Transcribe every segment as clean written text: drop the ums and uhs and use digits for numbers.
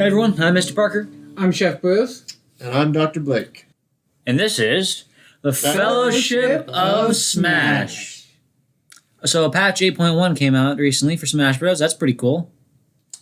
Hey everyone, I'm Mr. Parker. I'm Chef Bruce. And I'm Dr. Blake. And this is the Fellowship of Smash. So patch 8.1 came out recently for Smash Bros. That's pretty cool.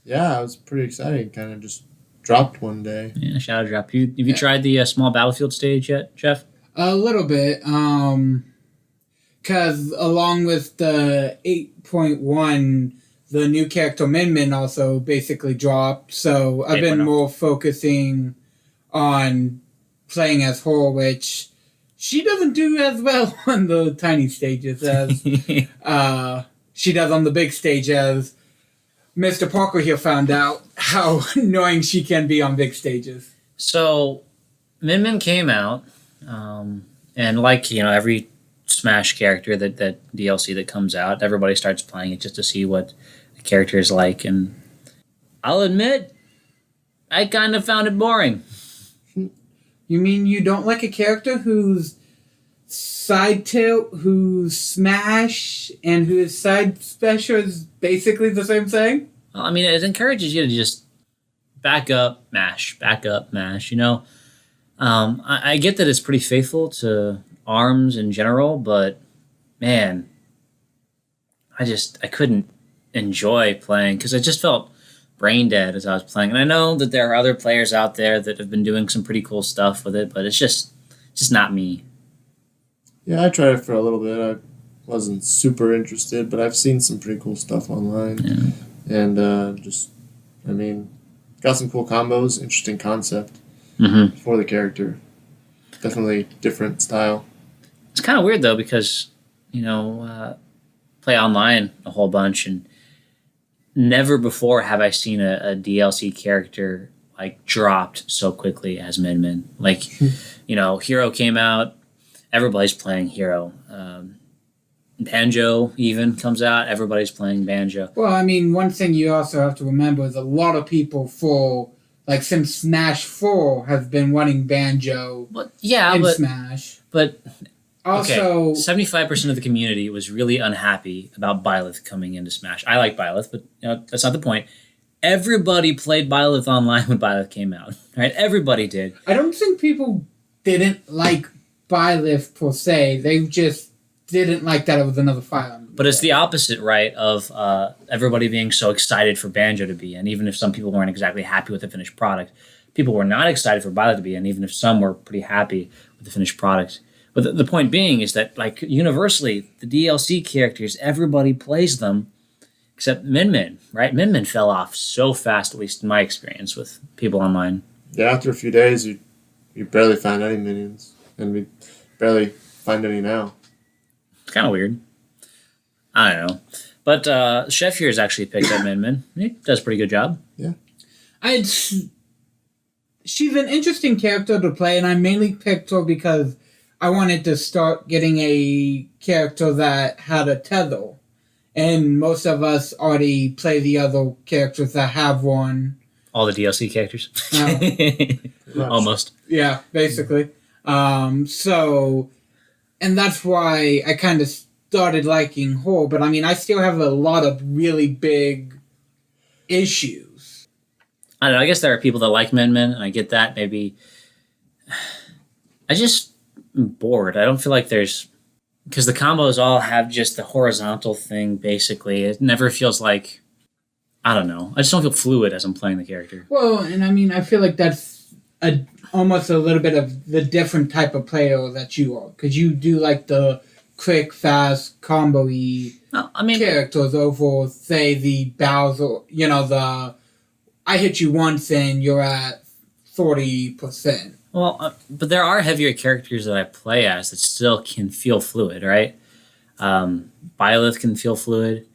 Yeah, it was pretty exciting. Kind of just dropped one day. Yeah, shadow drop. Have you tried the small battlefield stage yet, Chef? A little bit. Because along with the 8.1, the new character Min Min also basically dropped. So I've been more focusing on playing as her, which she doesn't do as well on the tiny stages as she does on the big stage, as Mr. Parker here found out how annoying she can be on big stages. So Min Min came out, and like, every Smash character that DLC that comes out, everybody starts playing it just to see what the character is like, and I'll admit, I kind of found it boring. You mean you don't like a character whose side tilt, whose smash, and whose side special is basically the same thing? Well, I mean, it encourages you to just back up, mash. I get that it's pretty faithful to ARMS in general, but man, I couldn't enjoy playing because I just felt brain dead as I was playing. And I know that there are other players out there that have been doing some pretty cool stuff with it, but it's just not me. Yeah, I tried it for a little bit. I wasn't super interested, but I've seen some pretty cool stuff online. Yeah. And got some cool combos, interesting concept for the character. Definitely different style. It's kind of weird though because, play online a whole bunch, and never before have I seen a DLC character like dropped so quickly as Min Min. Like, Hero came out, everybody's playing Hero. Banjo even comes out, everybody's playing Banjo. Well, I mean, one thing you also have to remember is a lot of people since Smash 4 have been wanting Banjo in Smash. But also, 75% of the community was really unhappy about Byleth coming into Smash. I like Byleth, but that's not the point. Everybody played Byleth online when Byleth came out, right? Everybody did. I don't think people didn't like Byleth per se. They just didn't like that it was another Fire Emblem. But it's the opposite, right, of everybody being so excited for Banjo to be in, even if some people weren't exactly happy with the finished product. People were not excited for Byleth to be in, even if some were pretty happy with the finished product. But the point being is that, like, universally, the DLC characters, everybody plays them, except Min Min, right? Min Min fell off so fast, at least in my experience with people online. Yeah, after a few days, you barely find any minions, and we barely find any now. It's kind of weird. I don't know. But Chef here has actually picked up Min Min. He does a pretty good job. Yeah. She's an interesting character to play, and I mainly picked her because I wanted to start getting a character that had a tether. And most of us already play the other characters that have one. All the DLC characters? Almost. Yeah, basically. And that's why I kind of started liking her. But, I mean, I still have a lot of really big issues. I don't know. I guess there are people that like Min Min, and I get that. Maybe I just am bored. I don't feel like there's... Because the combos all have just the horizontal thing, basically. It never feels like... I don't know. I just don't feel fluid as I'm playing the character. Well, and I mean, I feel like that's almost a little bit of the different type of player that you are. Because you do like the quick, fast, combo-y characters over, say, the Bowser, the I hit you once and you're at 40%. Well, but there are heavier characters that I play as that still can feel fluid, right? Byleth can feel fluid.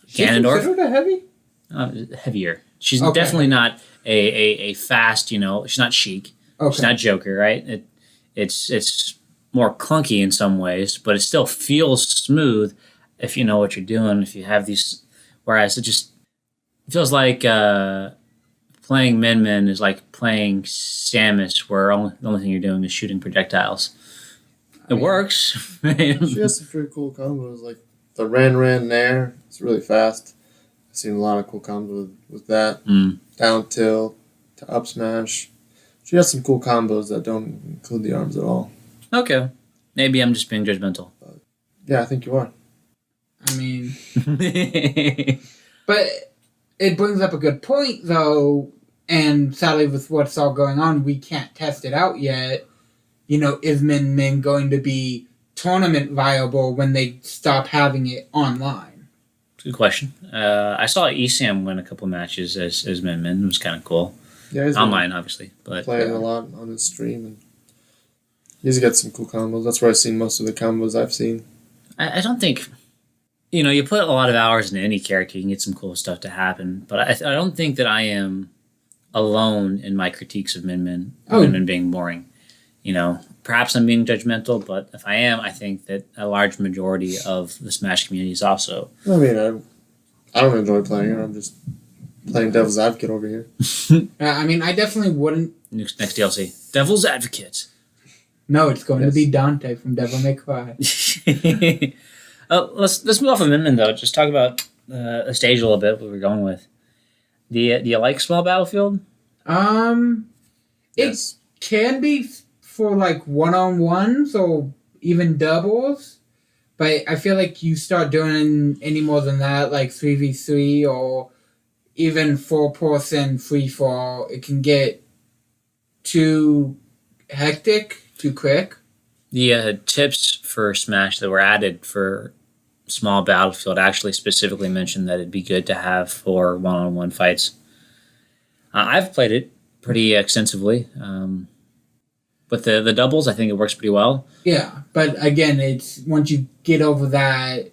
Ganondorf. Is considered a heavy? Heavier. She's definitely not a fast, she's not Sheik. Okay. She's not Joker, right? It's more clunky in some ways, but it still feels smooth if you know what you're doing, if you have these... Whereas it feels like playing Min Min is like playing Samus, where the only thing you're doing is shooting projectiles. It works. She has some pretty cool combos, like the Ran Nair. It's really fast. I've seen a lot of cool combos with that. Down tilt to up smash. She has some cool combos that don't include the arms at all. Okay. Maybe I'm just being judgmental. Yeah, I think you are. I mean... But it brings up a good point, though, and sadly with what's all going on, we can't test it out yet. Is Min Min going to be tournament viable when they stop having it online? Good question. I saw Esam win a couple matches as Min Min. It was kind of cool. Yeah, he's online, obviously, but playing a lot on his stream, and he's got some cool combos. That's where I've seen most of the combos I've seen. I don't think, you put a lot of hours into any character, you can get some cool stuff to happen. But I don't think that I am alone in my critiques of Min Min. Min Min being boring. Perhaps I'm being judgmental, but if I am, I think that a large majority of the Smash community is also. I mean, I don't enjoy playing her. I'm just playing devil's advocate over here. I mean, I definitely wouldn't. Next DLC, Devil's Advocate. No, it's going to be Dante from Devil May Cry. Let's move off of Min Min though. Just talk about the stage a little bit. What we're going with. Do you like Small Battlefield? It can be for like one-on-ones or even doubles, but I feel like you start doing any more than that, like 3v3 or even 4-person free-for-all, it can get too hectic, too quick. The tips for Smash that were added for Small Battlefield actually specifically mentioned that it'd be good to have for one-on-one fights. I've played it pretty extensively. With the doubles, I think it works pretty well. Yeah, but again, it's once you get over that,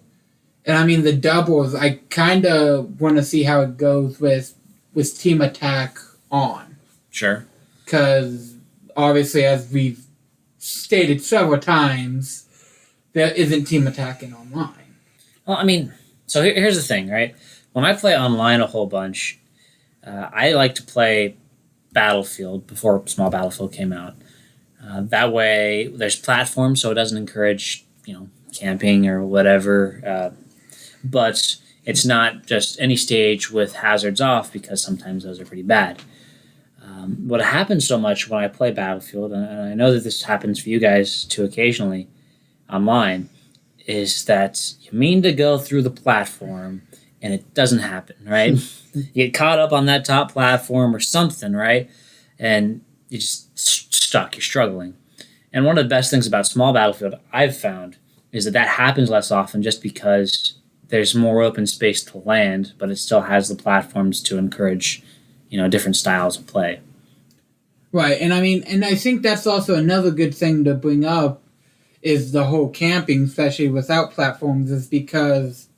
and I mean the doubles, I kind of want to see how it goes with team attack on. Sure. Because obviously, as we've stated several times, there isn't team attacking online. Well, I mean, so here's the thing, right? When I play online a whole bunch, I like to play Battlefield before Small Battlefield came out. That way, there's platforms, so it doesn't encourage, camping or whatever. But it's not just any stage with hazards off, because sometimes those are pretty bad. What happens so much when I play Battlefield, and I know that this happens for you guys too occasionally online, is that you mean to go through the platform, and it doesn't happen, right? You get caught up on that top platform or something, right? And you just stuck, you're struggling. And one of the best things about Small Battlefield I've found is that happens less often just because there's more open space to land, but it still has the platforms to encourage, different styles of play. Right, and I think that's also another good thing to bring up is the whole camping, especially without platforms, is because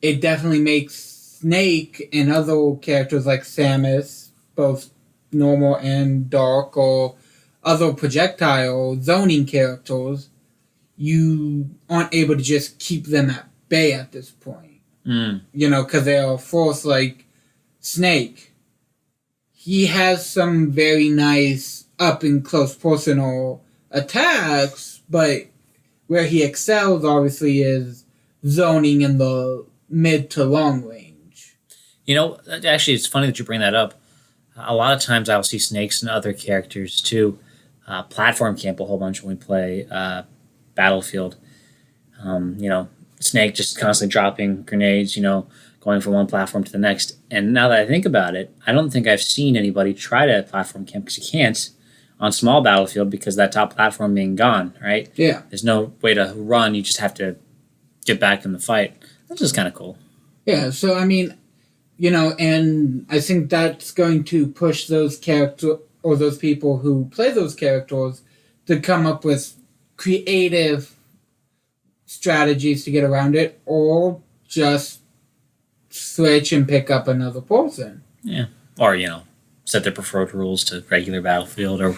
it definitely makes Snake and other characters like Samus, both normal and dark, or other projectile zoning characters, you aren't able to just keep them at bay at this point. Because they are forced, like Snake. He has some very nice up and close personal attacks, but where he excels obviously is zoning in the mid to long range. Actually, it's funny that you bring that up. A lot of times I'll see Snakes and other characters too platform camp a whole bunch when we play Battlefield. Snake just constantly dropping grenades, going from one platform to the next. And now that I think about it, I don't think I've seen anybody try to platform camp, because you can't on Small Battlefield because that top platform being gone, right? Yeah. There's no way to run. You just have to get back in the fight. That's just kind of cool. Yeah, so and I think that's going to push those characters or those people who play those characters to come up with creative strategies to get around it, or just switch and pick up another person. Yeah. Or, set their preferred rules to regular Battlefield or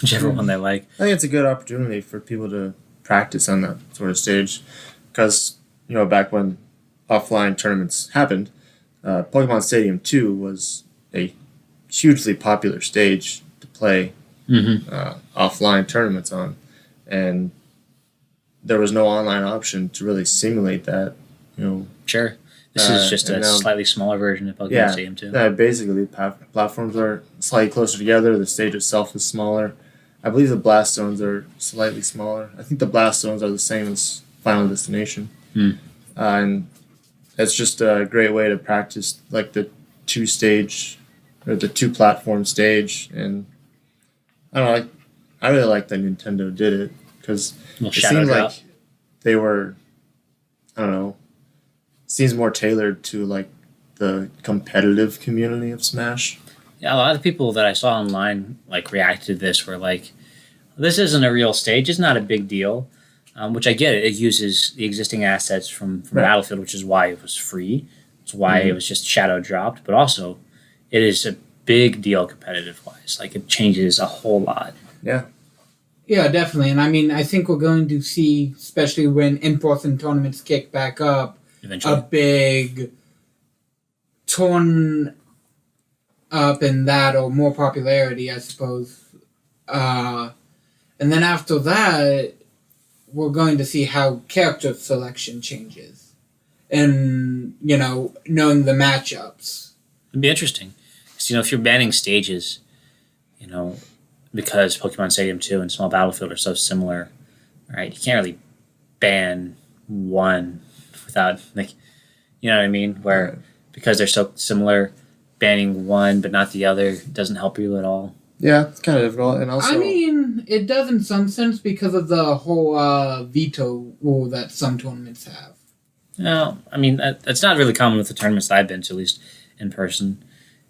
whichever one they like. I think it's a good opportunity for people to practice on that sort of stage. Because, back when offline tournaments happened, Pokemon Stadium 2 was a hugely popular stage to play offline tournaments on. And there was no online option to really simulate that, Sure. This is just a slightly smaller version of Pokemon Stadium 2. Yeah, basically, platforms are slightly closer together. The stage itself is smaller. I believe the blast zones are slightly smaller. I think the blast zones are the same as Final Destination. And it's just a great way to practice like the 2-stage or the 2-platform stage. And I don't know, I really like that Nintendo did it because it seemed like they were, I don't know, seems more tailored to like the competitive community of Smash. Yeah, a lot of people that I saw online like reacted to this were like, "This isn't a real stage. It's not a big deal," which I get. It uses the existing assets from Battlefield, which is why it was free. It's why it was just shadow dropped. But also, it is a big deal competitive wise. Like it changes a whole lot. Yeah. Yeah, definitely. And I mean, I think we're going to see, especially when in-person tournaments kick back up, eventually, a big turn up in that, or more popularity, I suppose. And then after that, we're going to see how character selection changes. And, knowing the matchups. It'd be interesting. Because, if you're banning stages, because Pokemon Stadium 2 and Small Battlefield are so similar, right? You can't really ban one without, you know what I mean? Where, because they're so similar, banning one but not the other doesn't help you at all. Yeah, it's kind of difficult. And also, I mean, it does in some sense because of the whole veto rule that some tournaments have. No, I mean, that's not really common with the tournaments that I've been to, at least in person.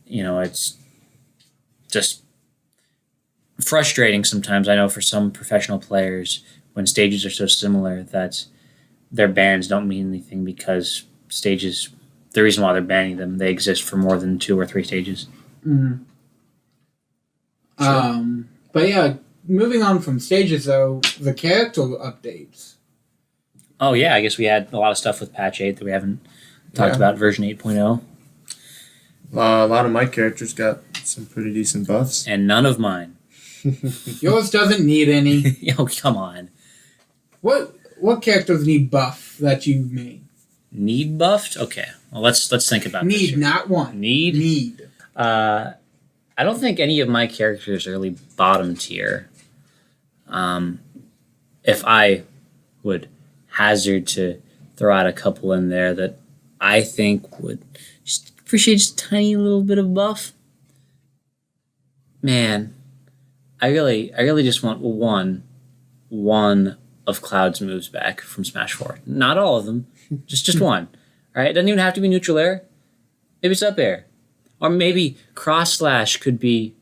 It's just frustrating sometimes, I know, for some professional players when stages are so similar that their bans don't mean anything because stages, the reason why they're banning them, they exist for more than 2 or 3 stages. Mm-hmm. Sure. But yeah, moving on from stages though, the character updates. Oh yeah, I guess we had a lot of stuff with patch 8 that we haven't talked about, version 8.0. A lot of my characters got some pretty decent buffs. And none of mine. Yours doesn't need any. Oh, come on. What characters need buff that you've made? Need buffed? Okay. Well, let's think about this. Need, not one. Need. I don't think any of my characters are really bottom tier. If I would hazard to throw out a couple in there that I think would just appreciate just a tiny little bit of buff. Man, I really just want one of Cloud's moves back from Smash 4. Not all of them, just one. All right, it doesn't even have to be neutral air. Maybe it's up air, or maybe cross slash could be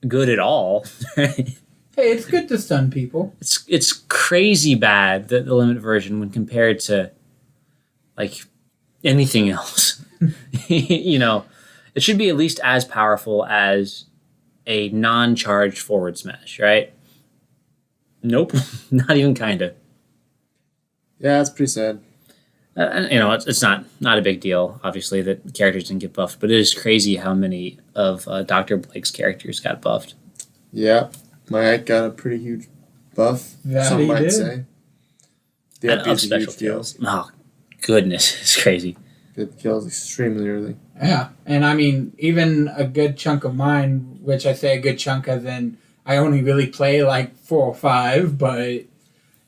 good at all. Hey, it's good to stun people. It's crazy bad, the limit version, when compared to like anything else. It should be at least as powerful as a non-charged forward smash, right? Nope, not even kinda. Yeah, it's pretty sad. It's not a big deal, obviously, that characters didn't get buffed, but it is crazy how many of Dr. Blake's characters got buffed. Yeah, my Ike got a pretty huge buff, some might say. The upbeat's a huge deal. Oh, goodness, it's crazy. It kills extremely early. Yeah, and I mean, even a good chunk of mine, which I say a good chunk as in I only really play like 4 or 5, but,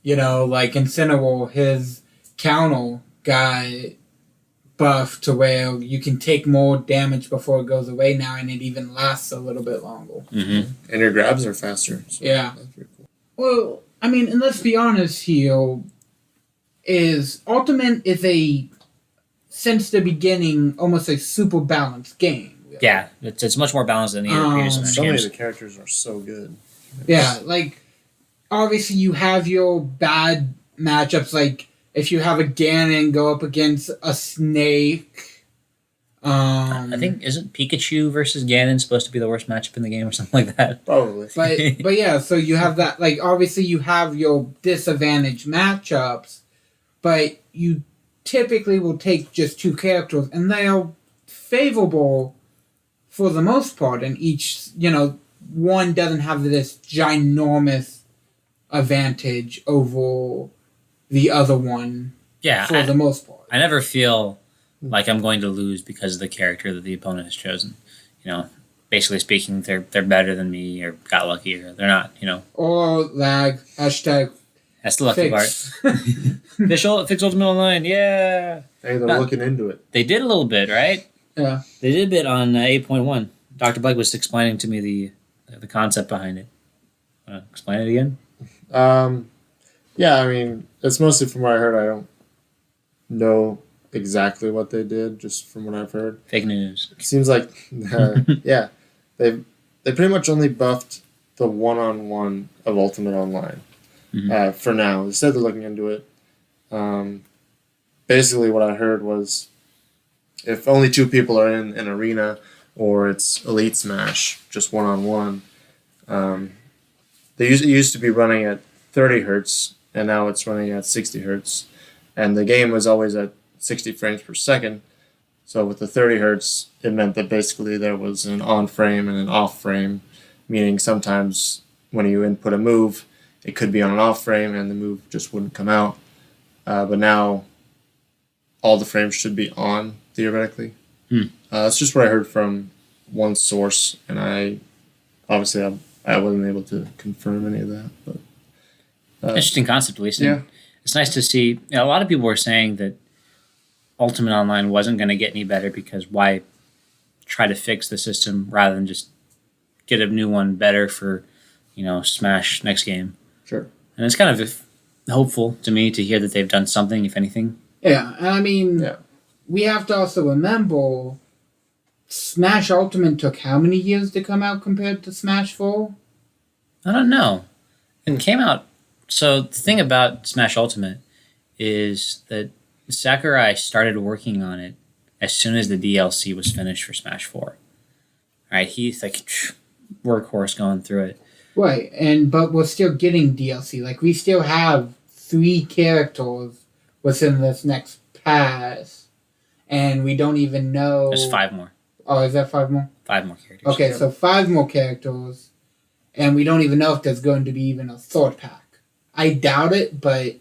like Incineroar, his counter got buffed to where you can take more damage before it goes away now, and it even lasts a little bit longer. Mm-hmm. And your grabs are faster. So yeah. That's pretty cool. Well, I mean, and let's be honest here, Ultimate is since the beginning, almost a super balanced game. Really. Yeah, it's much more balanced than the previous Smash so games. many of the characters are so good. Yeah, like, obviously you have your bad matchups, like, if you have a Ganon go up against a Snake. I think, isn't Pikachu versus Ganon supposed to be the worst matchup in the game or something like that? Probably. But yeah, so you have that, like, obviously you have your disadvantaged matchups, but you typically will take just 2 characters, and they are favorable for the most part, and each, one doesn't have this ginormous advantage over the other one. Yeah, for the most part. I never feel like I'm going to lose because of the character that the opponent has chosen. You know, basically speaking, they're better than me or got lucky or they're not. You know, or lag hashtag. That's the lucky part. Fix Ultimate Online, yeah. Hey, they're looking into it. They did a little bit, right? Yeah. They did a bit on 8.1. Dr. Blake was explaining to me the concept behind it. Explain it again? Yeah, I mean, it's mostly from what I heard. I don't know exactly what they did, just from what I've heard. Fake news. It seems like, yeah, they pretty much only buffed the one-on-one of Ultimate Online. For now. They said they're looking into it. Basically, what I heard was if only 2 people are in an arena or it's Elite Smash, just one-on-one, it used to be running at 30 hertz, and now it's running at 60 hertz. And the game was always at 60 frames per second. So with the 30 hertz, it meant that basically there was an on frame and an off frame, meaning sometimes when you input a move, it could be on an off frame and the move just wouldn't come out. But now all the frames should be on, theoretically. That's just what I heard from one source, and I wasn't able to confirm any of that. But interesting concept, at least. Yeah. It's nice to see. A lot of people were saying that Ultimate Online wasn't going to get any better because why try to fix the system rather than just get a new one better for, Smash next game. Sure. And it's kind of hopeful to me to hear that they've done something, if anything. Yeah, I mean, we have to also remember Smash Ultimate took how many years to come out compared to Smash 4? I don't know. It came out. So the thing about Smash Ultimate is that Sakurai started working on it as soon as the DLC was finished for Smash 4. All right, he's like workhorse going through it. Right, but we're still getting DLC. Like, we still have 3 characters within this next pass, and we don't even know... There's 5 more. Oh, is that 5 more? 5 more characters. Okay, so 5 more characters, and we don't even know if there's going to be even a third pack. I doubt it, but...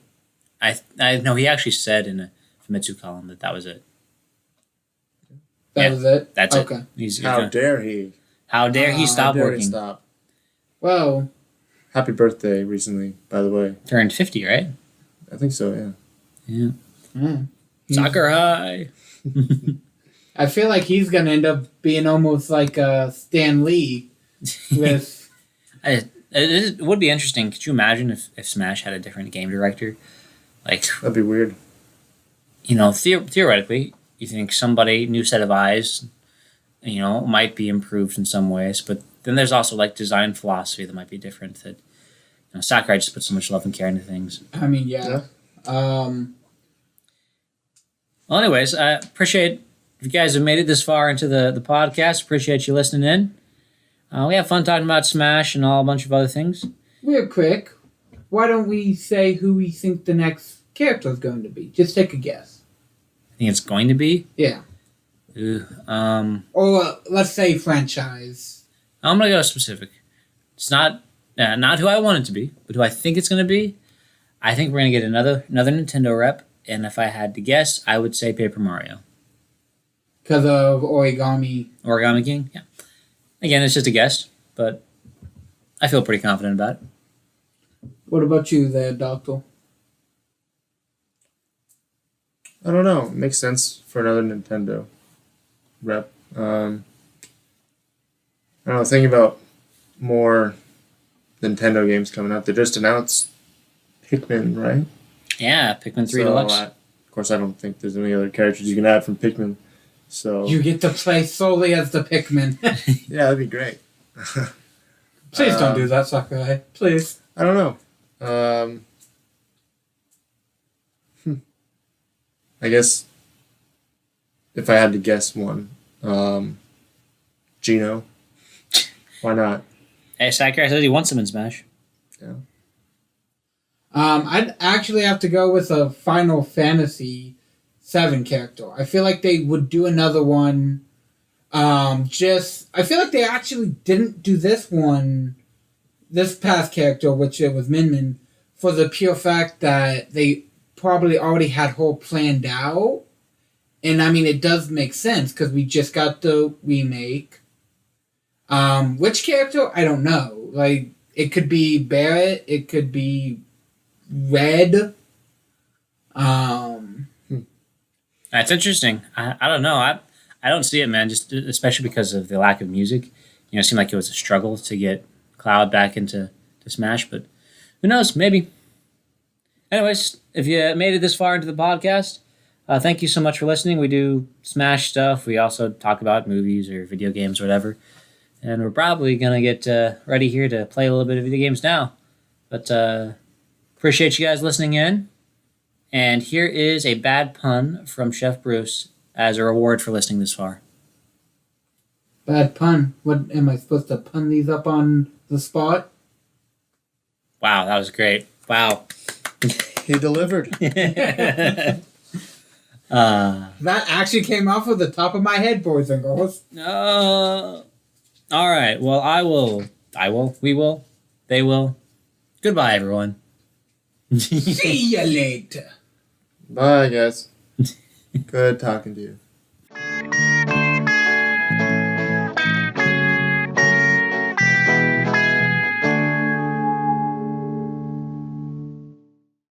I know he actually said in a Famitsu column that was it. That was it? That's okay. It. How dare he? How dare he stop working? Stop. Well... Happy birthday recently, by the way. Turned 50, right? I think so, yeah. Yeah. Mm. Sakurai! I feel like he's going to end up being almost like Stan Lee with... It would be interesting. Could you imagine if Smash had a different game director? Like, that'd be weird. Theoretically, you think somebody, new set of eyes, might be improved in some ways, but then there's also like design philosophy that might be different. That Sakurai just puts so much love and care into things. I mean, yeah. Well, anyways, I appreciate if you guys have made it this far into the podcast. Appreciate you listening in. We have fun talking about Smash and a bunch of other things. Real quick, why don't we say who we think the next character is going to be? Just take a guess. I think it's going to be? Yeah. Or let's say franchise. I'm going to go specific. It's not who I want it to be, but who I think it's going to be. I think we're going to get another Nintendo rep, and if I had to guess, I would say Paper Mario. Because of Origami. Origami King? Yeah. Again, it's just a guess, but I feel pretty confident about it. What about you there, Doctor? I don't know. It makes sense for another Nintendo rep. I don't know. Thinking about more Nintendo games coming out. They just announced Pikmin, right? Yeah, Pikmin 3 Deluxe. Of course, I don't think there's any other characters you can add from Pikmin. So you get to play solely as the Pikmin. Yeah, that'd be great. Please don't do that, Sakurai. Please. I don't know. I guess if I had to guess one, Gino. Why not? Hey, Sakurai says he wants him in Smash. Yeah. I'd actually have to go with a Final Fantasy 7 character. I feel like they would do another one. I feel like they actually didn't do this past character, which it was Min Min, for the pure fact that they probably already had her planned out, And I mean, it does make sense because we just got the remake. Which character? I don't know. Like, it could be Barrett. It could be Red. That's interesting. I don't know. I don't see it, man. Just especially because of the lack of music. You know, it seemed like it was a struggle to get Cloud back into Smash, but who knows? Maybe. Anyways, if you made it this far into the podcast, thank you so much for listening. We do Smash stuff. We also talk about movies or video games or whatever. And we're probably going to get ready here to play a little bit of video games now. But appreciate you guys listening in. And here is a bad pun from Chef Bruce as a reward for listening this far. Bad pun? What, am I supposed to pun these up on the spot? Wow, that was great. Wow. He delivered. That actually came off of the top of my head, boys and girls. All right. Well, we will, they will. Goodbye, everyone. See you later. Bye, guys. Good talking to you.